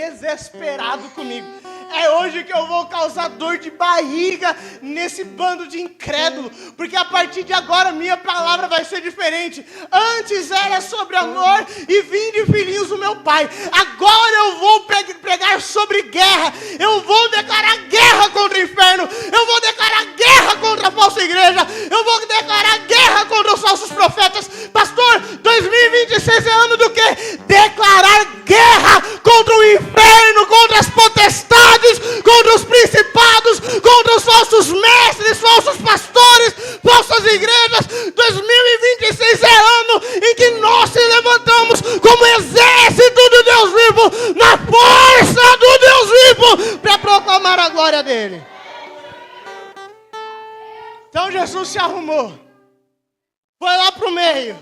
desesperado comigo. É hoje que eu vou causar dor de barriga nesse bando de incrédulo, porque a partir de agora minha palavra vai ser diferente. Antes era sobre amor e vinde filhinhos do meu pai. Agora eu vou pregar sobre guerra. Eu vou declarar guerra contra o inferno. Eu vou declarar guerra contra a falsa igreja. Eu vou declarar guerra contra os falsos profetas. Pastor, 2026 é ano do quê? Declarar guerra contra o inferno, contra as potestades, contra os principados, contra os falsos mestres, falsos pastores, falsas igrejas. 2026 é ano em que nós se levantamos como exército do Deus vivo, na força do Deus vivo, para proclamar a glória dele. Então Jesus se arrumou, foi lá para o meio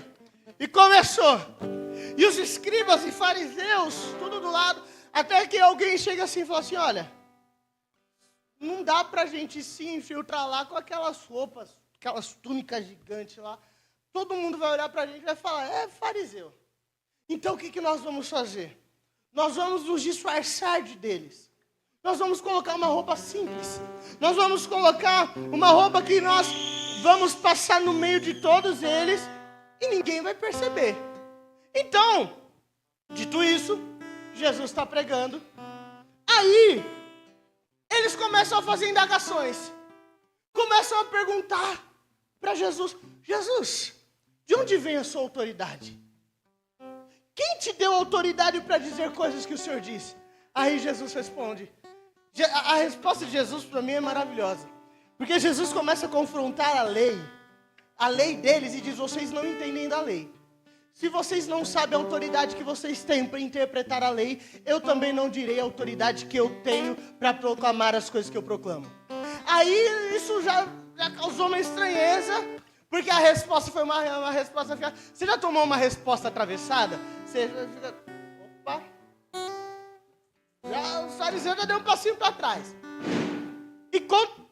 e começou. E os escribas e fariseus, tudo do lado, até que alguém chega assim e fala assim: olha, não dá pra gente se infiltrar lá com aquelas roupas, aquelas túnicas gigantes lá. Todo mundo vai olhar pra gente e vai falar: é fariseu. Então o que nós vamos fazer? Nós vamos nos disfarçar deles. Nós vamos colocar uma roupa simples. Nós vamos colocar uma roupa que nós vamos passar no meio de todos eles e ninguém vai perceber. Então, dito isso, Jesus está pregando. Aí, eles começam a fazer indagações. Começam a perguntar para Jesus: Jesus, de onde vem a sua autoridade? Quem te deu autoridade para dizer coisas que o Senhor disse? Aí Jesus responde. A resposta de Jesus para mim é maravilhosa. Porque Jesus começa a confrontar a lei deles, e diz: vocês não entendem da lei. Se vocês não sabem a autoridade que vocês têm para interpretar a lei, eu também não direi a autoridade que eu tenho para proclamar as coisas que eu proclamo. Aí isso já causou uma estranheza, porque a resposta foi uma resposta... Você já tomou uma resposta atravessada? Você fica... Opa! O fariseu já deu um passinho para trás.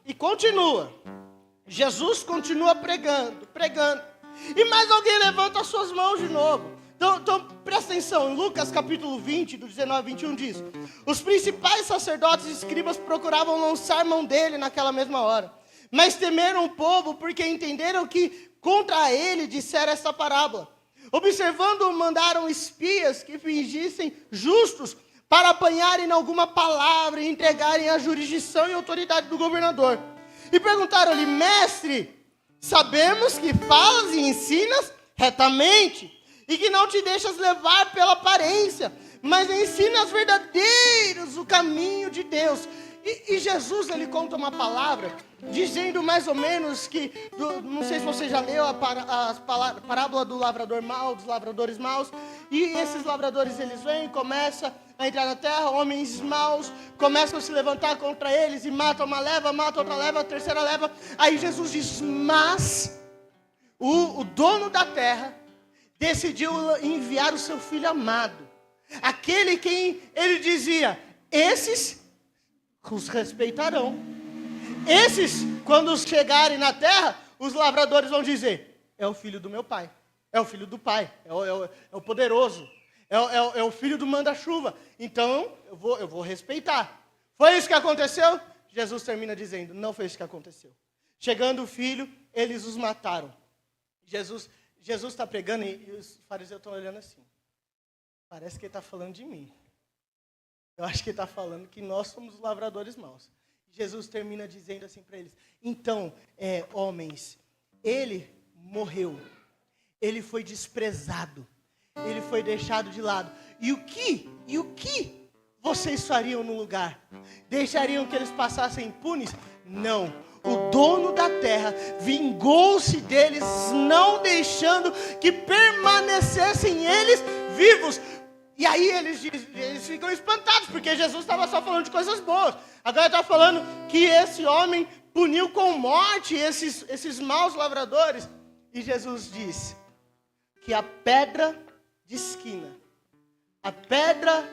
E continua. Jesus continua pregando. E mais alguém levanta as suas mãos de novo. Então presta atenção, em Lucas capítulo 20, do 19 a 21 diz: os principais sacerdotes e escribas procuravam lançar mão dele naquela mesma hora, mas temeram o povo, porque entenderam que contra ele dissera essa parábola. Observando, mandaram espias que fingissem justos para apanharem alguma palavra e entregarem a jurisdição e autoridade do governador. E perguntaram-lhe: mestre, sabemos que falas e ensinas retamente, e que não te deixas levar pela aparência, mas ensinas verdadeiros o caminho de Deus. E Jesus, ele conta uma palavra, dizendo mais ou menos que, não sei se você já leu a parábola do lavrador mau, dos lavradores maus, e esses lavradores, eles vêm, começam a entrar na terra, homens maus começam a se levantar contra eles, e matam uma leva, matam outra leva, a terceira leva. Aí Jesus diz: mas o dono da terra decidiu enviar o seu filho amado, aquele quem ele dizia: esses os respeitarão. Esses, quando chegarem na terra, os lavradores vão dizer: é o filho do meu pai, é o filho do pai, é o poderoso, é o filho do manda-chuva. Então, eu vou respeitar. Foi isso que aconteceu? Jesus termina dizendo: não foi isso que aconteceu. Chegando o filho, eles os mataram. Jesus está pregando e os fariseus estão olhando assim. Parece que ele está falando de mim. Eu acho que ele está falando que nós somos os lavradores maus. Jesus termina dizendo assim para eles: então, homens, ele morreu. Ele foi desprezado. Ele foi deixado de lado. E o que vocês fariam no lugar? Deixariam que eles passassem impunes? Não. O dono da terra vingou-se deles, não deixando que permanecessem eles vivos. E aí eles ficam espantados, porque Jesus estava só falando de coisas boas. Agora ele está falando que esse homem puniu com morte esses maus lavradores. E Jesus diz que a pedra de esquina, a pedra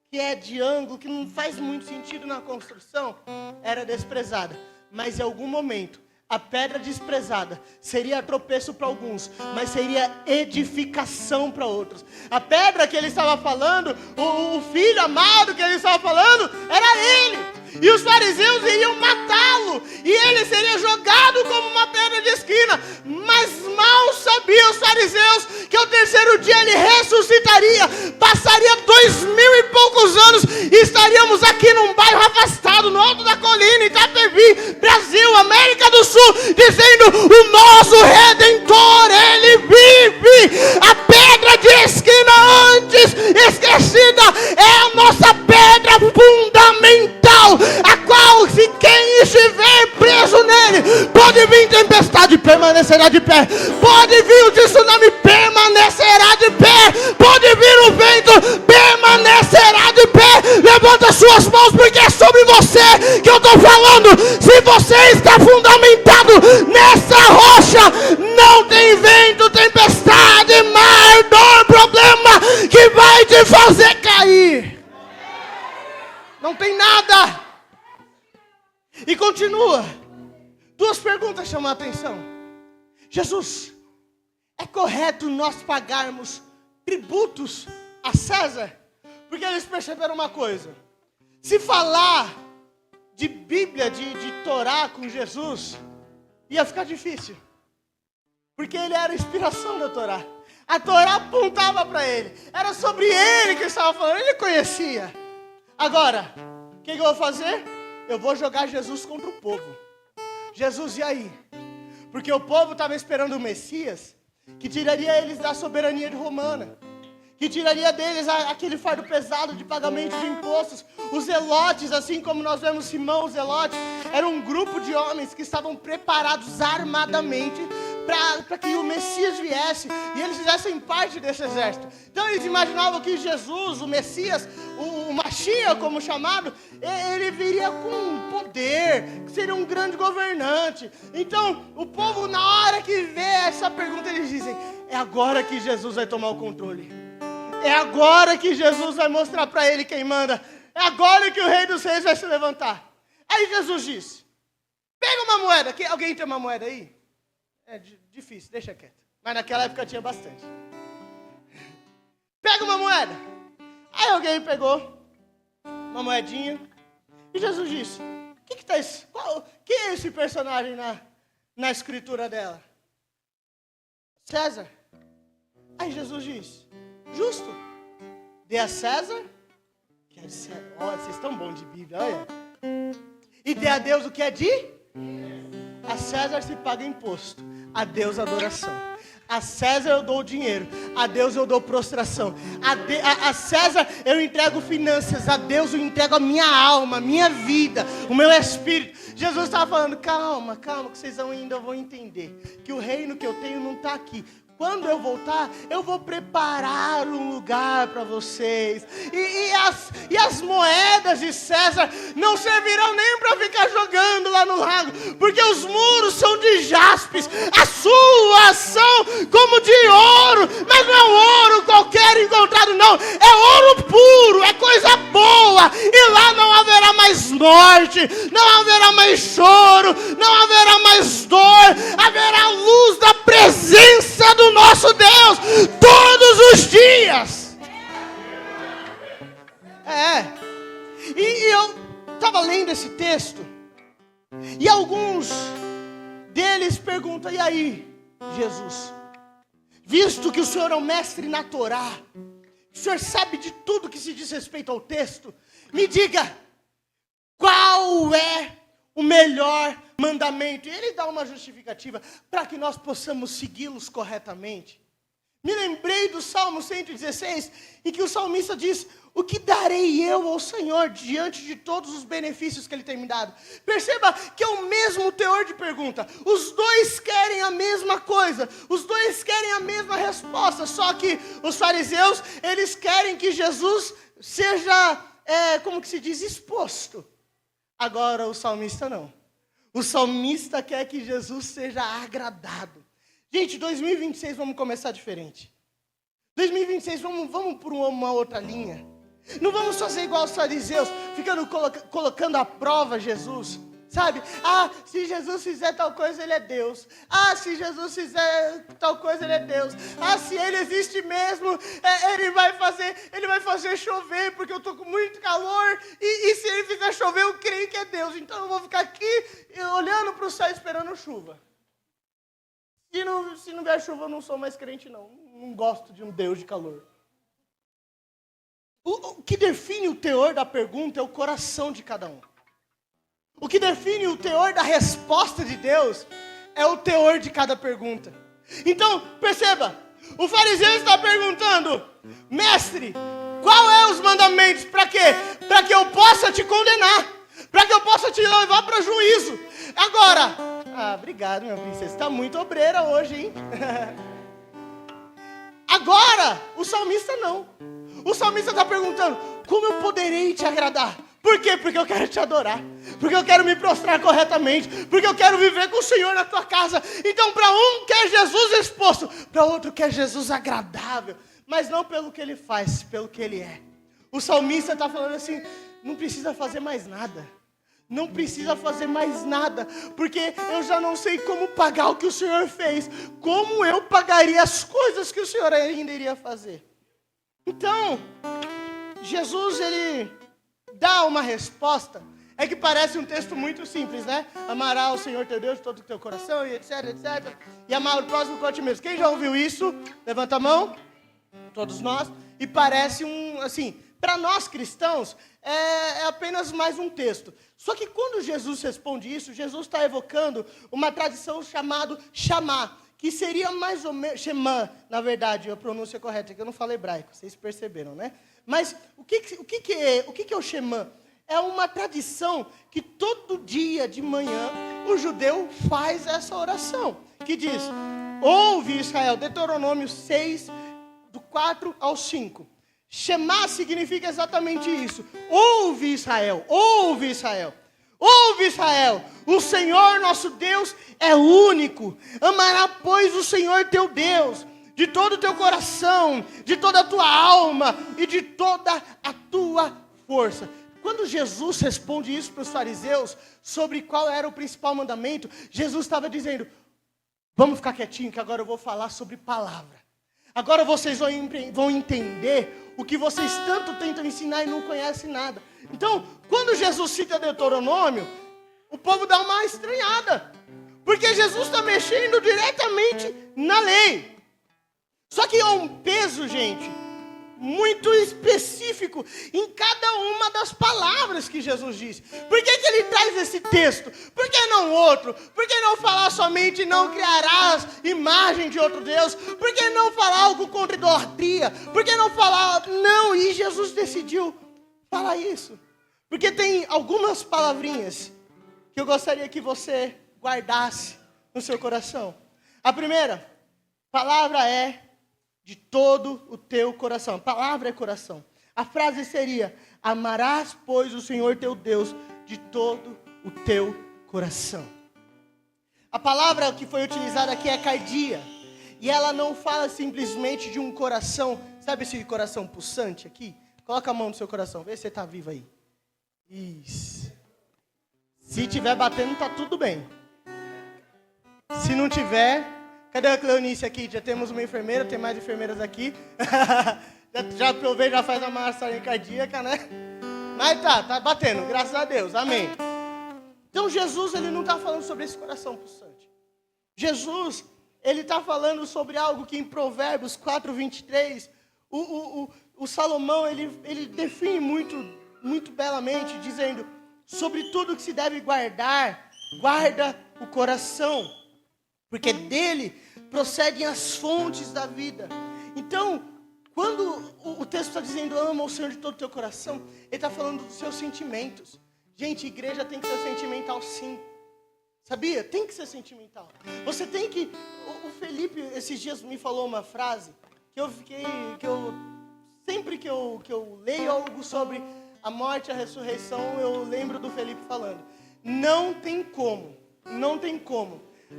que é de ângulo, que não faz muito sentido na construção, era desprezada. Mas em algum momento, A pedra desprezada seria tropeço para alguns, mas seria edificação para outros. A pedra que ele estava falando, o filho amado que ele estava falando, era ele. E os fariseus iriam matá-lo, e ele seria jogado como uma pedra de esquina. Mas mal sabiam os fariseus que ao terceiro dia ele ressuscitaria. Passaria 2000 e poucos anos e estaríamos aqui num bairro afastado, no alto da colina, Itapevi, Brasil, América do Sul, dizendo: o nosso Redentor, ele vive. A pedra de esquina antes esquecida é a nossa pedra fundamental, a qual, se quem estiver preso nele, pode vir tempestade, permanecerá de pé. Pode vir o tsunami, permanecerá de pé. Pode vir o vento, permanecerá de pé. Levanta suas mãos, porque é sobre você que eu estou falando. Se você está fundamentado nessa rocha, não tem vento, tempestade, mar, dor, problema que vai te fazer cair. Não tem nada. E continua. Duas perguntas chamam a atenção. Jesus, é correto nós pagarmos tributos a César? Porque eles perceberam uma coisa. Se falar de Bíblia, de Torá com Jesus, ia ficar difícil. Porque ele era a inspiração da Torá. A Torá apontava para ele. Era sobre ele que ele estava falando. Ele conhecia. Agora, o que eu vou fazer? Eu vou jogar Jesus contra o povo. Jesus, e aí? Porque o povo estava esperando o Messias, que tiraria eles da soberania romana, que tiraria deles aquele fardo pesado de pagamento de impostos. Os zelotes, assim como nós vemos Simão, o zelote, era um grupo de homens que estavam preparados armadamente para que o Messias viesse e eles fizessem parte desse exército. Então eles imaginavam que Jesus, o Messias, o Mashiach, como chamado, ele viria com poder, que seria um grande governante. Então o povo, na hora que vê essa pergunta, eles dizem: é agora que Jesus vai tomar o controle. É agora que Jesus vai mostrar para ele quem manda. É agora que o Rei dos Reis vai se levantar. Aí Jesus disse: pega uma moeda. Alguém tem uma moeda aí? É difícil, deixa quieto. Mas naquela época tinha bastante. Pega uma moeda. Aí alguém pegou uma moedinha. E Jesus disse: quem é esse personagem na escritura dela? César. Aí Jesus disse: justo. Dê a César. Olha, vocês estão bons de Bíblia, olha. E dê a Deus o que é de? A César se paga imposto, a Deus adoração. A César eu dou dinheiro, a Deus eu dou prostração. A César eu entrego finanças, a Deus eu entrego a minha alma, a minha vida, o meu espírito. Jesus estava falando: calma, que vocês ainda vão entender que o reino que eu tenho não está aqui. Quando eu voltar, eu vou preparar um lugar para vocês. E as moedas de César não servirão nem para ficar jogando lá no lago, porque os muros são de jaspes, as suas são como de ouro, mas não é um ouro qualquer encontrado, não. É ouro puro, é coisa boa. E lá não haverá mais morte, não haverá mais choro, não haverá mais dor, haverá luz da presença do nosso Deus todos os dias. E eu estava lendo esse texto e alguns deles perguntam: e aí, Jesus, visto que o Senhor é o mestre na Torá, o Senhor sabe de tudo que se diz respeito ao texto, me diga, qual é o melhor mandamento? E ele dá uma justificativa para que nós possamos segui-los corretamente. Me lembrei do Salmo 116, em que o salmista diz: o que darei eu ao Senhor diante de todos os benefícios que Ele tem me dado? Perceba que é o mesmo teor de pergunta. Os dois querem a mesma coisa. Os dois querem a mesma resposta. Só que os fariseus, eles querem que Jesus seja, como que se diz, exposto. Agora o salmista não. O salmista quer que Jesus seja agradado. Gente, 2026 vamos começar diferente. 2026 vamos por uma outra linha. Não vamos fazer igual os fariseus, ficando colocando à prova Jesus. Sabe? Se Jesus fizer tal coisa, ele é Deus. Se Jesus fizer tal coisa, ele é Deus. Se ele existe mesmo, ele vai fazer chover, porque eu estou com muito calor. E se ele fizer chover, eu creio que é Deus. Então eu vou ficar aqui olhando para o céu esperando chuva. Se não vier chuva, eu não sou mais crente, não. Não gosto de um Deus de calor. O que define o teor da pergunta é o coração de cada um. O que define o teor da resposta de Deus é o teor de cada pergunta. Então, perceba, o fariseu está perguntando: mestre, qual é os mandamentos? Para quê? Para que eu possa te condenar, para que eu possa te levar para juízo. Agora, obrigado, minha princesa, está muito obreira hoje, hein? Agora, o salmista não. O salmista está perguntando: como eu poderei te agradar? Por quê? Porque eu quero te adorar. Porque eu quero me prostrar corretamente. Porque eu quero viver com o Senhor na tua casa. Então, para um quer Jesus exposto, para outro quer Jesus agradável. Mas não pelo que ele faz, pelo que ele é. O salmista está falando assim: não precisa fazer mais nada. Não precisa fazer mais nada, porque eu já não sei como pagar o que o Senhor fez. Como eu pagaria as coisas que o Senhor ainda iria fazer? Então, Jesus, ele dá uma resposta. É que parece um texto muito simples, né? Amará o Senhor teu Deus de todo o teu coração, e etc, etc. E amar o próximo como a ti mesmo. Quem já ouviu isso? Levanta a mão. Todos nós. E parece assim, para nós cristãos, é apenas mais um texto. Só que quando Jesus responde isso, Jesus está evocando uma tradição chamada chamá, que seria mais ou menos, Shema, na verdade, a pronúncia correta, que eu não falo hebraico, vocês perceberam, né? Mas o que é o Shema? É uma tradição que todo dia de manhã o judeu faz essa oração, que diz: ouve Israel, Deuteronômio 6, do 4 ao 5. Shema significa exatamente isso. Ouve Israel, ouve Israel. Ouve Israel, o Senhor nosso Deus é único. Amará, pois, o Senhor teu Deus de todo o teu coração, de toda a tua alma e de toda a tua força. Quando Jesus responde isso para os fariseus sobre qual era o principal mandamento, Jesus estava dizendo: vamos ficar quietinho que agora eu vou falar sobre palavra. Agora vocês vão entender o que vocês tanto tentam ensinar e não conhecem nada. Então, quando Jesus cita Deuteronômio, o povo dá uma estranhada. Porque Jesus está mexendo diretamente na lei. Só que há um peso, gente, muito específico em cada uma das palavras que Jesus diz. Por que ele traz esse texto? Por que não outro? Por que não falar somente não criarás imagem de outro Deus? Por que não falar algo contra idolatria? Por que não falar não? E Jesus decidiu falar isso. Porque tem algumas palavrinhas que eu gostaria que você guardasse no seu coração. A primeira palavra é de todo o teu coração. A palavra é coração. A frase seria: amarás, pois, o Senhor teu Deus de todo o teu coração. A palavra que foi utilizada aqui é cardia. E ela não fala simplesmente de um coração. Sabe esse coração pulsante aqui? Coloca a mão no seu coração, vê se você está vivo aí. Isso. Se estiver batendo, está tudo bem. Se não tiver, cadê a Cleonice aqui? Já temos uma enfermeira, tem mais enfermeiras aqui. já provei, já faz a massagem cardíaca, né? Mas tá batendo, graças a Deus, amém. Então Jesus, ele não está falando sobre esse coração pulsante. Jesus, ele está falando sobre algo que em Provérbios 4:23, o Salomão, ele define muito belamente, dizendo: sobre tudo que se deve guardar, guarda o coração, porque dele procedem as fontes da vida. Então, quando o texto está dizendo ama o Senhor de todo o teu coração, ele está falando dos seus sentimentos. Gente, igreja tem que ser sentimental, sim. Sabia? Tem que ser sentimental. Você tem que... O Felipe, esses dias, me falou uma frase sempre que eu leio algo sobre a morte e a ressurreição, eu lembro do Felipe falando: não tem como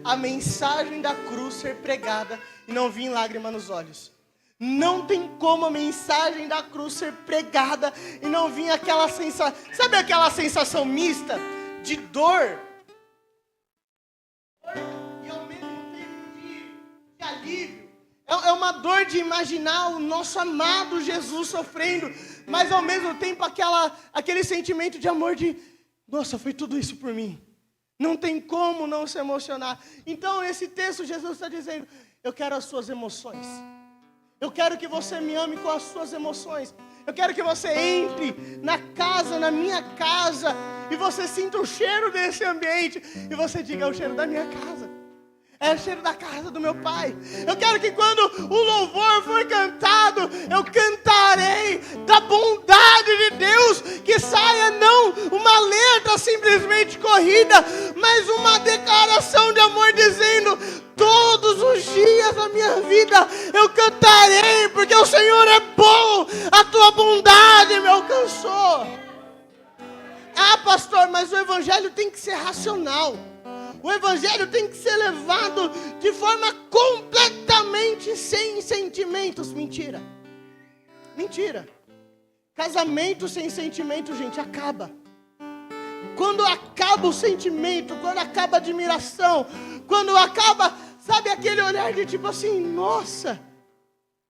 a mensagem da cruz ser pregada e não vir lágrima nos olhos. Não tem como a mensagem da cruz ser pregada e não vir aquela sensação, sabe aquela sensação mista de dor e ao mesmo tempo de alívio. É uma dor de imaginar o nosso amado Jesus sofrendo, mas ao mesmo tempo aquele sentimento de amor de, nossa, foi tudo isso por mim. Não tem como não se emocionar. Então, nesse texto, Jesus está dizendo, eu quero as suas emoções. Eu quero que você me ame com as suas emoções. Eu quero que você entre na minha casa, e você sinta o cheiro desse ambiente, e você diga, é o cheiro da minha casa. É o cheiro da casa do meu pai. Eu quero que quando o louvor for cantado, eu cantarei da bondade de Deus, que saia não uma letra simplesmente corrida, mas uma declaração de amor dizendo, todos os dias da minha vida eu cantarei, porque o Senhor é bom, a tua bondade me alcançou. Ah, pastor, mas o evangelho tem que ser racional. O evangelho tem que ser levado de forma completamente sem sentimentos. Mentira. Mentira. Casamento sem sentimento, gente, acaba. Quando acaba o sentimento, quando acaba a admiração, quando acaba, sabe, aquele olhar de tipo assim, nossa,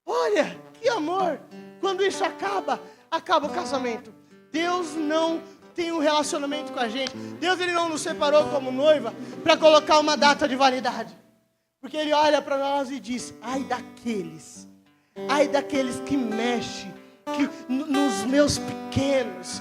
olha, que amor. Quando isso acaba o casamento. Deus não tem um relacionamento com a gente. Deus, ele não nos separou como noiva para colocar uma data de validade. Porque ele olha para nós e diz, ai daqueles que mexem nos meus pequenos,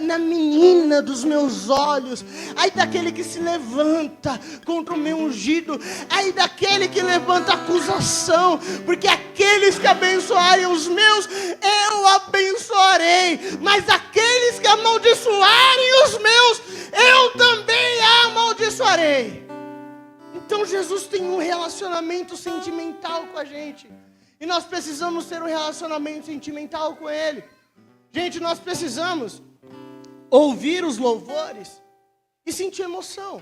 na menina dos meus olhos, ai daquele que se levanta contra o meu ungido, ai daquele que levanta acusação, porque aqueles que abençoarem os meus, eu abençoarei, mas aqueles que amaldiçoarem os meus, eu também amaldiçoarei. Então Jesus tem um relacionamento sentimental com a gente, e nós precisamos ter um relacionamento sentimental com Ele. Gente, nós precisamos ouvir os louvores e sentir emoção.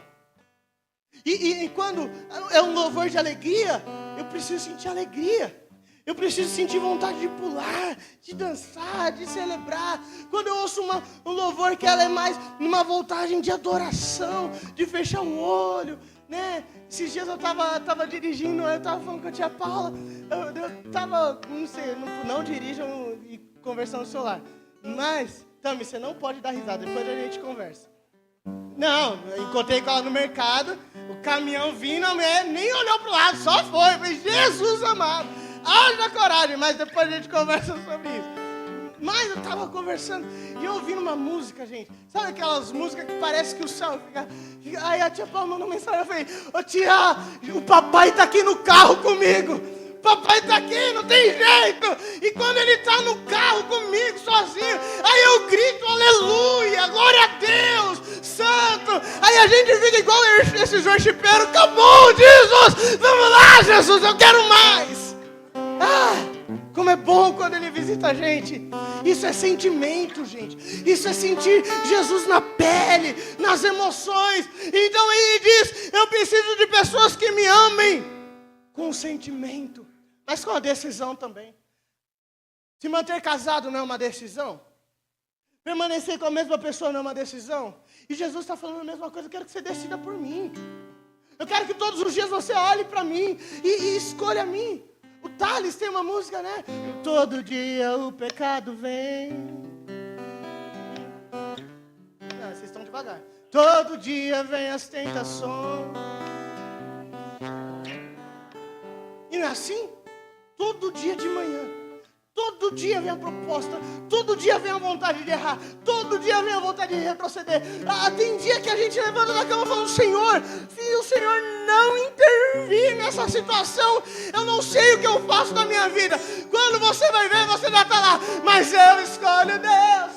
E quando é um louvor de alegria, eu preciso sentir alegria. Eu preciso sentir vontade de pular, de dançar, de celebrar. Quando eu ouço um louvor que ela é mais numa voltagem de adoração, de fechar um olho, né? Esses dias eu tava dirigindo, eu tava falando com a tia Paula, eu tava, não sei, não dirijam e conversando no celular. Mas, Tami, você não pode dar risada, depois a gente conversa. Não, eu encontrei com ela no mercado, o caminhão vindo, a mulher nem olhou pro lado, só foi. Falei, Jesus amado, haja coragem, mas depois a gente conversa sobre isso. Mas eu tava conversando e eu ouvindo uma música, gente. Sabe aquelas músicas que parece que o céu fica... Aí a tia Paula mandou mensagem, eu falei, ô tia, o papai tá aqui no carro comigo. Papai tá aqui, não tem jeito. E quando ele tá no carro comigo, sozinho, aí eu grito, aleluia, glória a Deus, santo. Aí a gente fica igual esses worshipeiros, come on, Jesus, vamos lá, Jesus, eu quero mais. Como é bom quando ele visita a gente. Isso é sentimento, gente. Isso é sentir Jesus na pele, nas emoções. Então ele diz, eu preciso de pessoas que me amem com sentimento, mas com a decisão também. Se manter casado não é uma decisão? Permanecer com a mesma pessoa não é uma decisão? E Jesus está falando a mesma coisa, eu quero que você decida por mim. Eu quero que todos os dias você olhe para mim e escolha a mim. O Thales tem uma música, né? Todo dia o pecado vem. Não, vocês estão devagar. Todo dia vem as tentações. E não é assim? Todo dia de manhã, todo dia vem a proposta, todo dia vem a vontade de errar, todo dia vem a vontade de retroceder. Tem dia que a gente levanta da cama falando, Senhor, se o Senhor não intervir nessa situação, eu não sei o que eu faço da minha vida. Quando você vai ver, você já está lá, mas eu escolho Deus,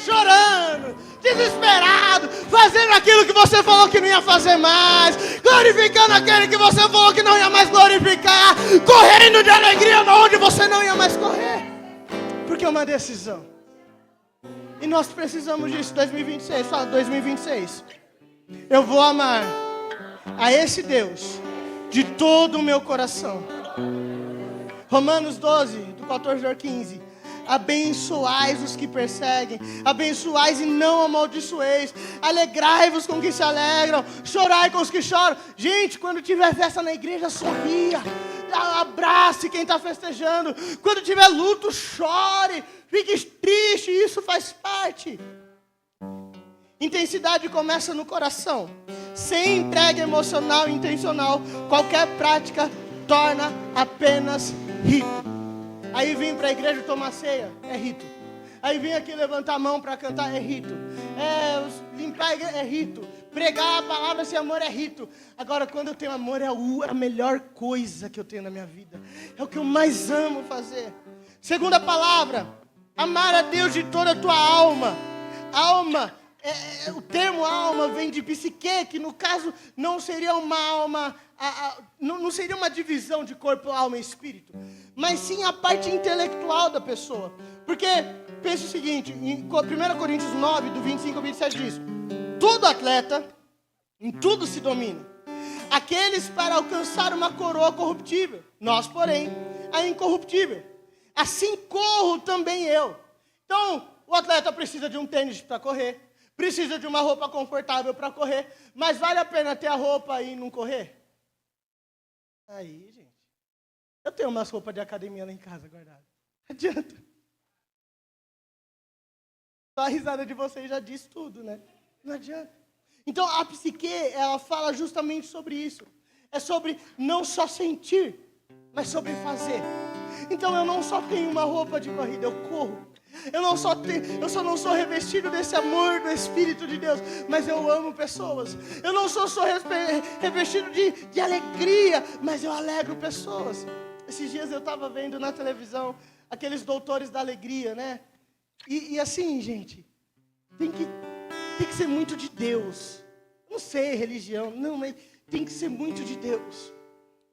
chorando, desesperado, fazendo aquilo que você falou que não ia fazer mais, glorificando aquele que você falou que não ia mais glorificar, correndo de alegria onde você não ia mais correr, porque é uma decisão. E nós precisamos disso. 2026, fala 2026. Eu vou amar a esse Deus de todo o meu coração. Romanos 12, do 14 ao 15. Abençoais os que perseguem, abençoais e não amaldiçoeis, alegrai-vos com os que se alegram, chorai com os que choram. Gente, quando tiver festa na igreja, sorria, abrace quem está festejando. Quando tiver luto, chore, fique triste, isso faz parte. Intensidade começa no coração. Sem entrega emocional e intencional, qualquer prática torna apenas rito. Aí vim para a igreja tomar ceia, é rito. Aí vim aqui levantar a mão para cantar, é rito. Limpar a igreja, é rito. Pregar a palavra sem amor é rito. Agora, quando eu tenho amor, é a melhor coisa que eu tenho na minha vida. É o que eu mais amo fazer. Segunda palavra, amar a Deus de toda a tua alma. Alma, o termo alma vem de psique, que no caso não seria uma alma, não seria uma divisão de corpo, alma e espírito, mas sim a parte intelectual da pessoa. Porque, pensa o seguinte, em 1 Coríntios 9, do 25 ao 27 diz: todo atleta, em tudo se domina. Aqueles para alcançar uma coroa corruptível, nós, porém, a incorruptível. Assim corro também eu. Então, o atleta precisa de um tênis para correr, precisa de uma roupa confortável para correr, mas vale a pena ter a roupa e não correr? Aí, gente, eu tenho umas roupas de academia lá em casa guardadas. Não adianta. Só a risada de vocês já diz tudo, né? Não adianta. Então, a psique, ela fala justamente sobre isso. É sobre não só sentir, mas sobre fazer. Então, eu não só tenho uma roupa de corrida, eu corro. Eu só não sou revestido desse amor do Espírito de Deus, mas eu amo pessoas. Eu não sou só revestido de alegria, mas eu alegro pessoas. Esses dias eu estava vendo na televisão aqueles doutores da alegria, né? E assim, gente, tem que ser muito de Deus. Não sei religião, não, mas tem que ser muito de Deus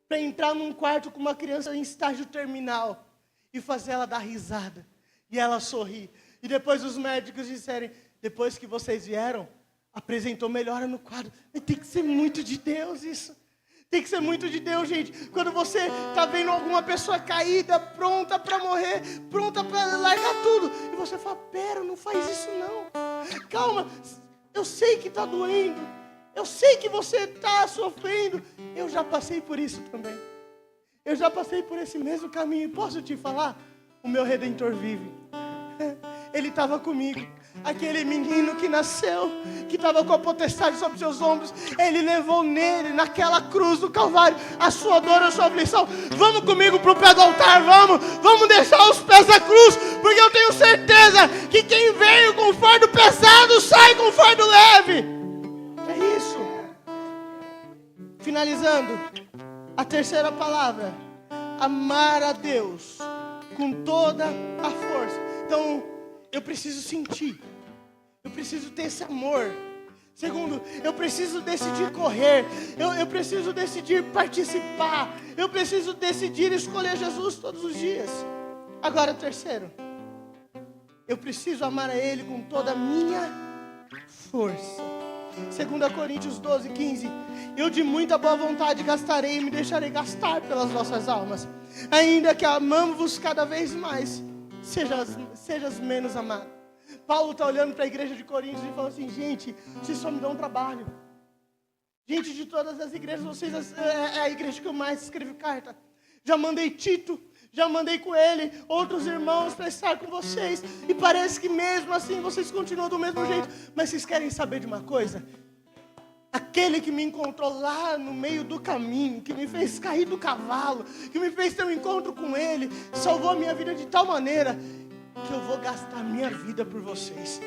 para entrar num quarto com uma criança em estágio terminal e fazer ela dar risada e ela sorrir. E depois os médicos disserem: depois que vocês vieram, apresentou melhora no quadro. Mas tem que ser muito de Deus isso. Tem que ser muito de Deus, gente. Quando você está vendo alguma pessoa caída, pronta para morrer, pronta para largar tudo, e você fala: pera, não faz isso não. Calma, eu sei que está doendo. Eu sei que você está sofrendo. Eu já passei por isso também. Eu já passei por esse mesmo caminho. Posso te falar? O meu Redentor vive. Ele estava comigo. Aquele menino que nasceu, que estava com a potestade sobre seus ombros, Ele levou nele, naquela cruz do Calvário, a sua dor, a sua aflição. Vamos comigo para o pé do altar, vamos deixar os pés da cruz, porque eu tenho certeza que quem veio com fardo pesado, sai com fardo leve. É isso. Finalizando, a terceira palavra: amar a Deus com toda a força. Então, eu preciso sentir, eu preciso ter esse amor. Segundo, eu preciso decidir correr, eu preciso decidir participar, eu preciso decidir escolher Jesus todos os dias. Agora, terceiro, eu preciso amar a Ele com toda a minha força. 2 Coríntios 12, 15: eu de muita boa vontade gastarei e me deixarei gastar pelas vossas almas, ainda que amamo-vos cada vez mais, sejas menos amado. Paulo está olhando para a igreja de Coríntios e falando assim: gente, vocês só me dão trabalho. Gente, de todas as igrejas, vocês é a igreja que eu mais escrevo carta. Já mandei Tito, já mandei com ele outros irmãos para estar com vocês, e parece que mesmo assim vocês continuam do mesmo jeito. Mas vocês querem saber de uma coisa? Aquele que me encontrou lá no meio do caminho, que me fez cair do cavalo, que me fez ter um encontro com Ele, salvou a minha vida de tal maneira que eu vou gastar minha vida por vocês.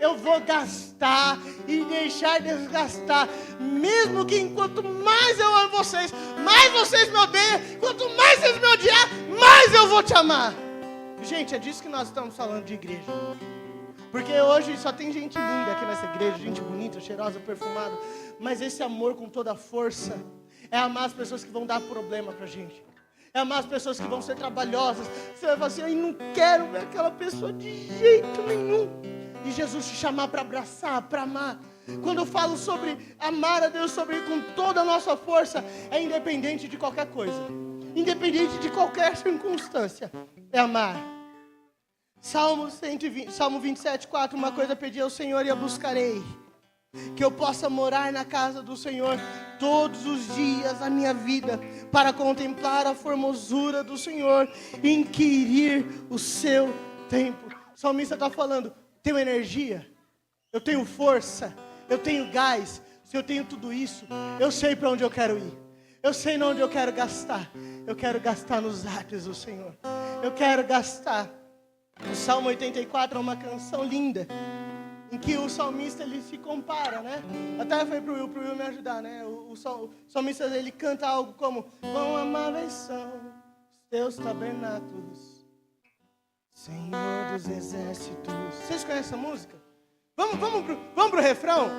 Eu vou gastar e deixar desgastar, mesmo que enquanto mais eu amo vocês, mais vocês me odeiam. Quanto mais vocês me odiar, mais eu vou te amar. Gente, é disso que nós estamos falando de igreja. Porque hoje só tem gente linda aqui nessa igreja, gente bonita, cheirosa, perfumada. Mas esse amor com toda a força é amar as pessoas que vão dar problema pra gente. É amar as pessoas que vão ser trabalhosas. Você vai falar assim: eu não quero ver aquela pessoa de jeito nenhum. E Jesus te chamar para abraçar, para amar. Quando eu falo sobre amar a Deus com toda a nossa força, é independente de qualquer coisa, independente de qualquer circunstância, é amar. Salmo 27, 4, uma coisa pedi ao Senhor e a buscarei, que eu possa morar na casa do Senhor todos os dias da minha vida, para contemplar a formosura do Senhor e inquirir o seu templo. O salmista está falando, tenho energia, eu tenho força, eu tenho gás. Se eu tenho tudo isso, eu sei para onde eu quero ir, eu sei onde eu quero gastar. Eu quero gastar nos átrios do Senhor, eu quero gastar. O Salmo 84 é uma canção linda, em que o salmista ele se compara, né? Até foi pro Will me ajudar, né? O salmista ele canta algo como: quão amáveis são os teus tabernáculos, Senhor dos exércitos. Vocês conhecem essa música? Vamos pro refrão?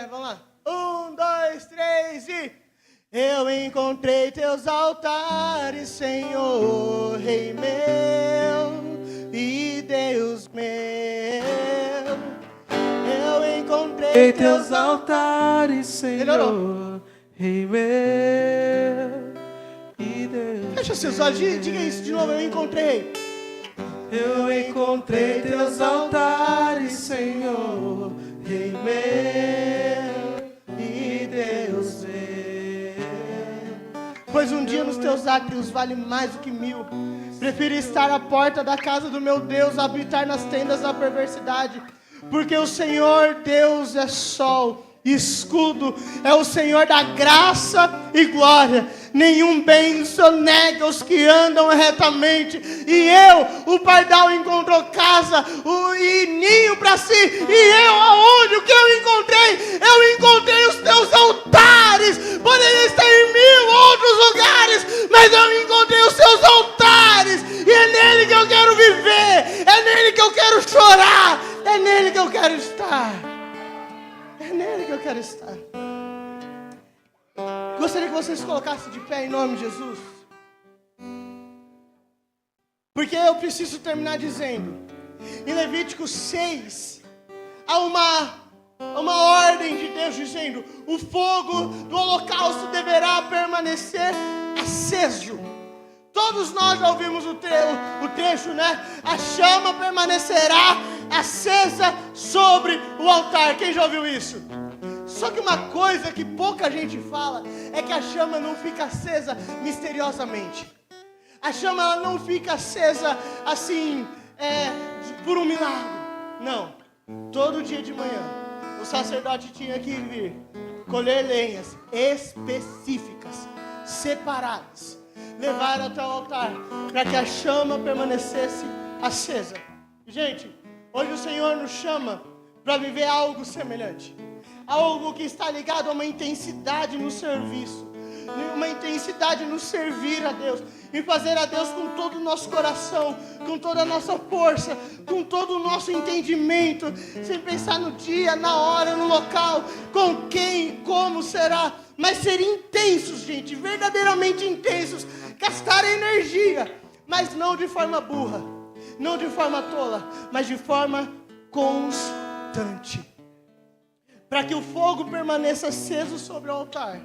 Vamos lá. 1, 2, 3 e... Eu encontrei teus altares, Senhor, Rei meu e Deus meu. Eu encontrei teus altares, Senhor, Rei meu e Deus. Fecha seus olhos, diga isso de novo. Eu encontrei teus altares, Senhor, Rei meu e Deus meu. Pois um dia nos teus átrios vale mais do que 1000. Prefiro estar à porta da casa do meu Deus, habitar nas tendas da perversidade. Porque o Senhor Deus é sol e escudo, é o Senhor da graça e glória. Nenhum bem sonega os que andam retamente. E o pardal encontrou casa e ninho para si. E aonde? O que eu encontrei? Eu encontrei os teus altares. Poderia estar em 1000 outros lugares, mas eu encontrei os teus altares. E é nele que eu quero viver. É nele que eu quero chorar. É nele que eu quero estar. É nele que eu quero estar. Gostaria que vocês se colocassem de pé em nome de Jesus. Porque eu preciso terminar dizendo, em Levítico 6, há uma ordem de Deus dizendo: o fogo do holocausto deverá permanecer aceso. Todos nós já ouvimos o trecho, né? A chama permanecerá acesa sobre o altar. Quem já ouviu isso? Só que uma coisa que pouca gente fala é que a chama não fica acesa misteriosamente. A chama ela não fica acesa assim, por um milagre. Não. Todo dia de manhã o sacerdote tinha que vir colher lenhas específicas, separadas, levar até o altar para que a chama permanecesse acesa. Gente, hoje o Senhor nos chama para viver algo semelhante. Algo que está ligado a uma intensidade no serviço, uma intensidade no servir a Deus, em fazer a Deus com todo o nosso coração, com toda a nossa força, com todo o nosso entendimento, sem pensar no dia, na hora, no local, com quem, como será, mas ser intensos, gente, verdadeiramente intensos, gastar energia, mas não de forma burra, não de forma tola, mas de forma constante. Para que o fogo permaneça aceso sobre o altar,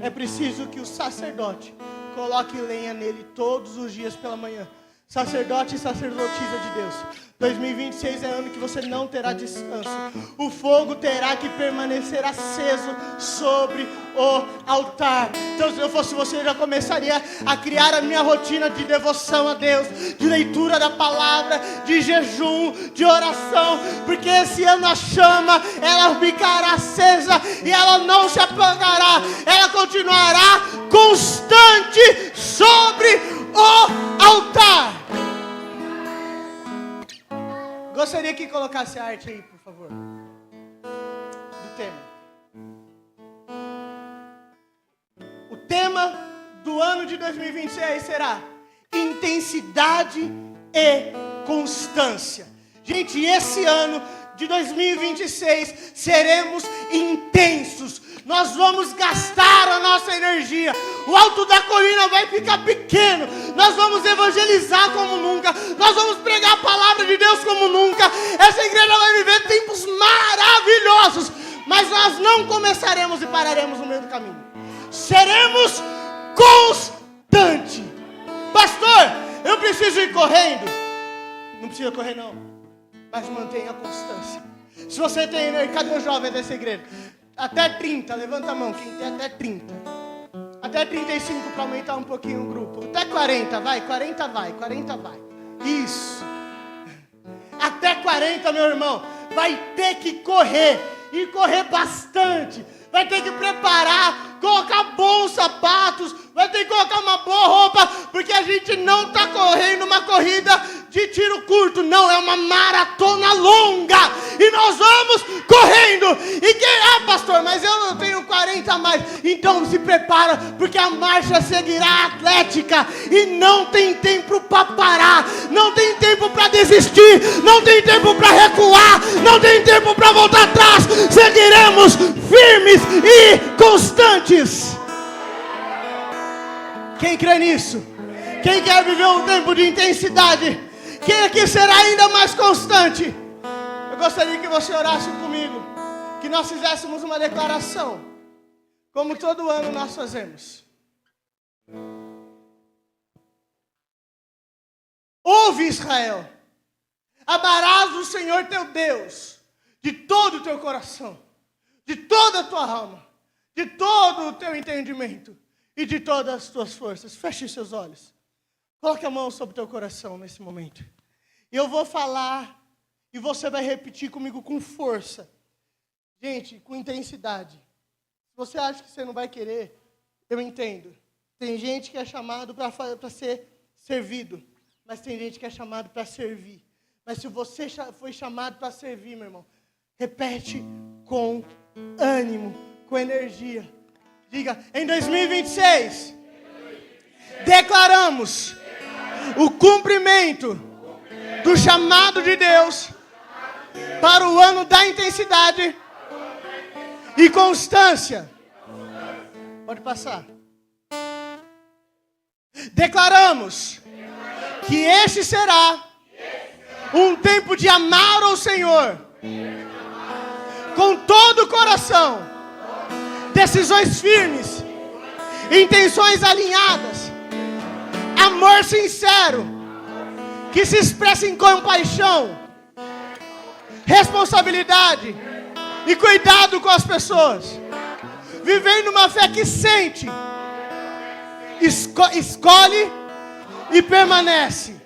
é preciso que o sacerdote coloque lenha nele todos os dias pela manhã. Sacerdote e sacerdotisa de Deus, 2026 é ano que você não terá descanso. O fogo terá que permanecer aceso sobre o altar. Então, se eu fosse você, eu já começaria a criar a minha rotina de devoção a Deus, de leitura da palavra, de jejum, de oração, porque esse ano a chama, ela ficará acesa e ela não se apagará, ela continuará constante sobre o altar. Gostaria que colocasse a arte aí, por favor, do tema. O tema do ano de 2026 será intensidade e constância. Gente, esse ano de 2026 seremos intensos. Nós vamos gastar a nossa energia. O alto da colina vai ficar pequeno. Nós vamos evangelizar como nunca. Nós vamos pregar a palavra de Deus como nunca. Essa igreja vai viver tempos maravilhosos. Mas nós não começaremos e pararemos no meio do caminho. Seremos constantes. Pastor, Eu preciso ir correndo. Não precisa correr não, mas mantenha a constância. Se você tem, cadê os jovens dessa igreja? Até 30, levanta a mão, quem tem até 30. Até 35 para aumentar um pouquinho o grupo. Até 40, vai, 40 vai, 40 vai. Isso. Até 40, meu irmão, vai ter que correr, e correr bastante. Vai ter que preparar, colocar bons sapatos, vai ter que colocar uma boa roupa, porque a gente não está correndo uma corrida de tiro curto, não, é uma maratona longa, e nós vamos correndo. E quem, pastor, mas eu não tenho 40 a mais, então se prepara, porque a marcha seguirá atlética, e não tem tempo para parar, não tem tempo para desistir, não tem tempo para recuar, não tem tempo para voltar atrás, seguiremos firmes e constantes. Quem crê nisso? Quem quer viver um tempo de intensidade? Quem aqui será ainda mais constante? Eu gostaria que você orasse comigo, que nós fizéssemos uma declaração, como todo ano nós fazemos. Ouve, Israel, amarás o Senhor teu Deus de todo o teu coração, de toda a tua alma, de todo o teu entendimento e de todas as tuas forças. Feche seus olhos. Coloque a mão sobre o teu coração nesse momento. E eu vou falar e você vai repetir comigo com força. Gente, com intensidade. Se você acha que você não vai querer, eu entendo. Tem gente que é chamado para ser servido, mas tem gente que é chamado para servir. Mas se você foi chamado para servir, meu irmão, repete com ânimo, com energia. Diga, em 2026, declaramos o cumprimento do chamado de Deus para o ano da intensidade e constância. Pode passar. Declaramos que este será um tempo de amar ao Senhor com todo o coração, decisões firmes, intenções alinhadas, amor sincero, que se expressa em compaixão, responsabilidade e cuidado com as pessoas, vivendo uma fé que sente, escolhe e permanece.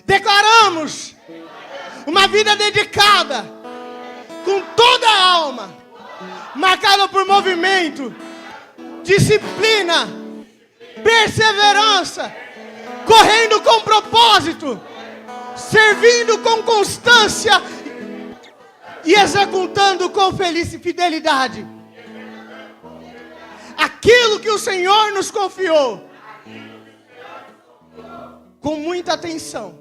Declaramos uma vida dedicada, com toda a alma, marcada por movimento, disciplina, perseverança, correndo com propósito, servindo com constância e executando com fidelidade aquilo que o Senhor nos confiou, com muita atenção,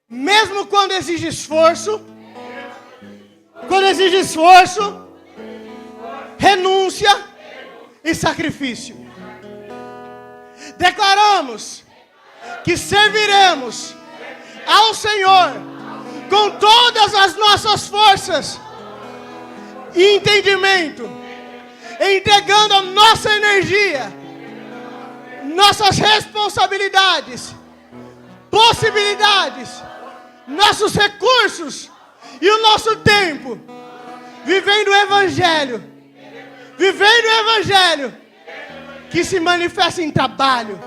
mesmo quando exige esforço, renúncia e sacrifício. Declaramos que serviremos ao Senhor com todas as nossas forças e entendimento, entregando a nossa energia, nossas responsabilidades, possibilidades, nossos recursos e o nosso tempo, vivendo o Evangelho, que se manifesta em trabalho,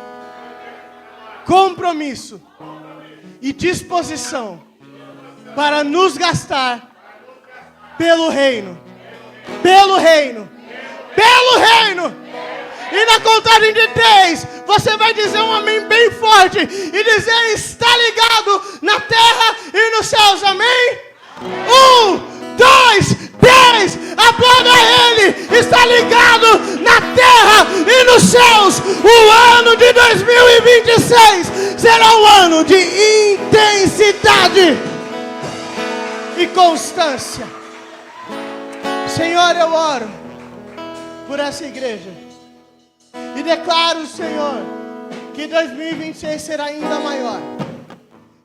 compromisso e disposição para nos gastar pelo reino. E na contagem de 3, você vai dizer um amém bem forte e dizer: está ligado na terra e nos céus, amém? 1, 2, 3, aplauda Ele, está ligado na terra e nos céus. O ano de 2026 será um ano de intensidade e constância. Senhor, eu oro por essa igreja e declaro, Senhor, que 2026 será ainda maior,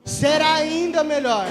será ainda melhor.